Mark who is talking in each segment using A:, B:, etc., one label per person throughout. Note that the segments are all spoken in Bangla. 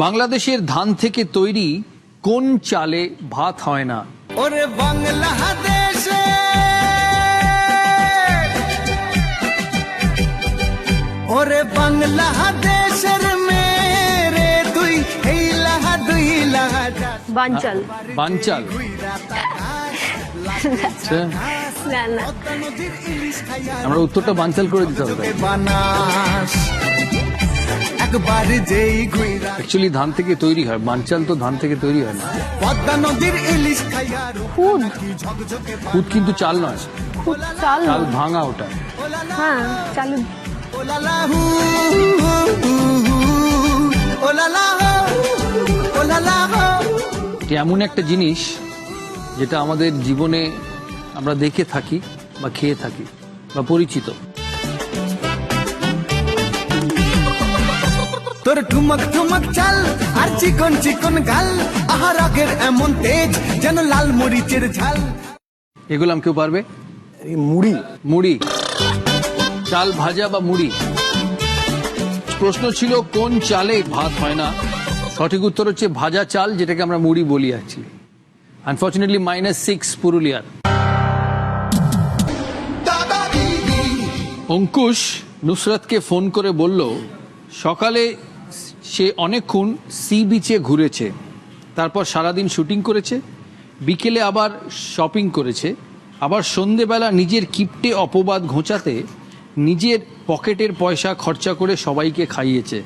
A: বাংলাদেশের ধান থেকে তৈরি কোন চালে ভাত হয় না?
B: ওরে বাংলাদেশে ওরে বাংলাদেশের মেরে তুই এই লাহা দুই লাহা
C: বানচাল।
A: বানচাল। আচ্ছা,
C: না না,
A: আমরা উত্তরটা বানচাল করে দিতে হবে।
B: বানাস একবার যেই ঘুইরা
A: অ্যাকচুয়ালি ধান থেকে তৈরি হয়, বানচাল তো ধান থেকে তৈরি হয় না।
B: পদ্মা নদীর ইলিশ খাইয়া
C: খুদ
A: খুদ কিন্তু চাল নয়,
C: খুদ চাল
A: চাল
C: না।
A: ভাঙা ওটা।
C: হ্যাঁ চালু।
B: ওলালাহু ওলালাহু ওলালাহু
A: এটা এমন একটা জিনিস যেটা আমাদের জীবনে আমরা দেখে থাকি বা খেয়ে থাকি বা পরিচিত।
B: তোর ঠুমক ঠুমক চাল আর চিকন চিকন গাল আহারাগের এমন তেজ যেন লাল মরিচের ঝাল।
A: এগুলো কেউ পারবে?
D: মুড়ি।
A: মুড়ি, চাল ভাজা বা মুড়ি। প্রশ্ন ছিল কোন চালে ভাত হয় না। সঠিক উত্তর হচ্ছে ভাজা চাল, যেটাকে আমরা মুড়ি বলি অ্যাকচুয়ালি। আনফর্চুনেটলি -6 পুরুলিয়ার। অঙ্কুশ নুসরাতকে ফোন করে বলল সকালে সে অনেকক্ষণ সি বিচে ঘুরেছে, তারপর সারাদিন শুটিং করেছে, বিকেলে আবার শপিং করেছে, আবার সন্ধেবেলা নিজের কিপ্টে অপবাদ ঘোচাতে নিজের পকেটের পয়সা খরচা করে সবাইকে খাইয়েছে।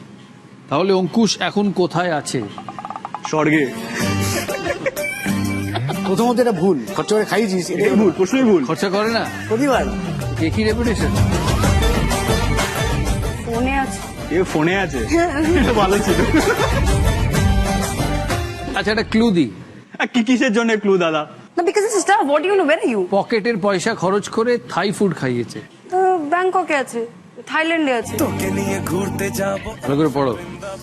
A: তাহলে অঙ্কুশ এখন কোথায় আছে?
D: স্বর্গে। প্রথমত এটা ভুল, খরচা করে খাইয়েছিস, এটাই ভুল, প্রশ্নই ভুল।
A: খরচা করে না,
D: প্রতিবার
A: কি রেপুটেশন?
C: ফোনে আছে।
D: এ ফোনে আছে, এটা ভালো ছিল।
A: আচ্ছা, একটা ক্লু দিই।
D: কি কিসের জন্য ক্লু দাদা?
C: না, because it's tough. What do you know? Where are you?
A: পকেটের পয়সা খরচ করে থাই ফুড খাইয়েছে।
C: ব্যাংককে আছে, থাইল্যান্ডে আছে।
B: তোকে নিয়ে ঘুরতে যাব
A: ভালো করে পড়ো।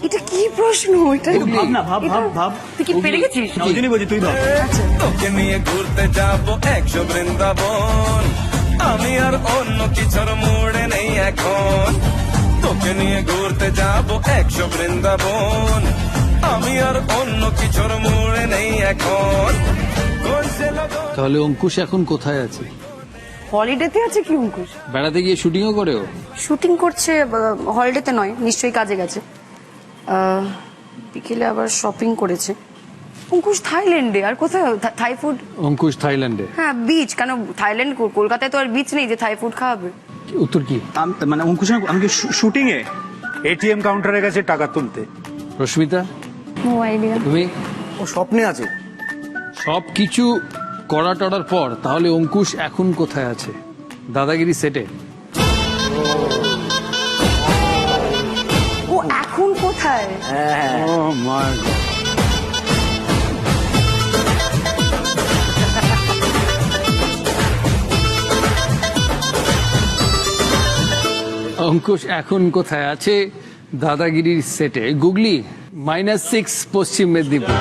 C: এটা কি প্রশ্ন? এটা
A: হুগলি।
D: ভাব না, ভাব ভাব ভাব।
C: তুই কি পেরে গেছিস?
D: ওই জন্যই বলছি, তুই ভাব।
B: তোকে নিয়ে ঘুরতে যাব 100 বৃন্দাবন, আমি আর অন্য কিছুর মুড়ে নেই এখন। তোকে নিয়ে ঘুরতে যাব 100 বৃন্দাবন, আমি আর অন্য কিছুর মুড়ে নেই এখন। কোন সে লগন
A: তাহলে অঙ্কুশ এখন কোথায় আছে?
C: হলিডেতে আছে কি অঙ্কুশ?
A: বেড়াতে গিয়ে শুটিংও করেও?
C: শুটিং করছে, হলিডেতে নয়, নিশ্চয়ই কাজে গেছে। বিকেলে আবার শপিং করেছে। অঙ্কুশ থাইল্যান্ডে। আর কোথায়? Thai food.
A: অঙ্কুশ থাইল্যান্ডে।
C: হ্যাঁ, বিচ। কেন থাইল্যান্ড? কলকাতায় তো আর বিচ নেই যে থাই ফুড খাওয়াবে।
A: উত্তর কি?
D: মানে অঙ্কুশ আমি কি শুটিং এ এটিএম কাউন্টারে গেছে টাকা তুলতে।
A: Rashmita,
C: no idea.
A: তুমি?
D: ও স্বপ্নে আছে।
A: সব কিছু করা টরার পর তাহলে অঙ্কুশ এখন কোথায় আছে? দাদাগিরি সেটে।
C: ও এখন কোথায়?
A: ও মাই গড। অঙ্কুশ এখন কোথায় আছে? দাদাগিরির সেটে। গুগলি, -6 পশ্চিম মেদিনীপুর।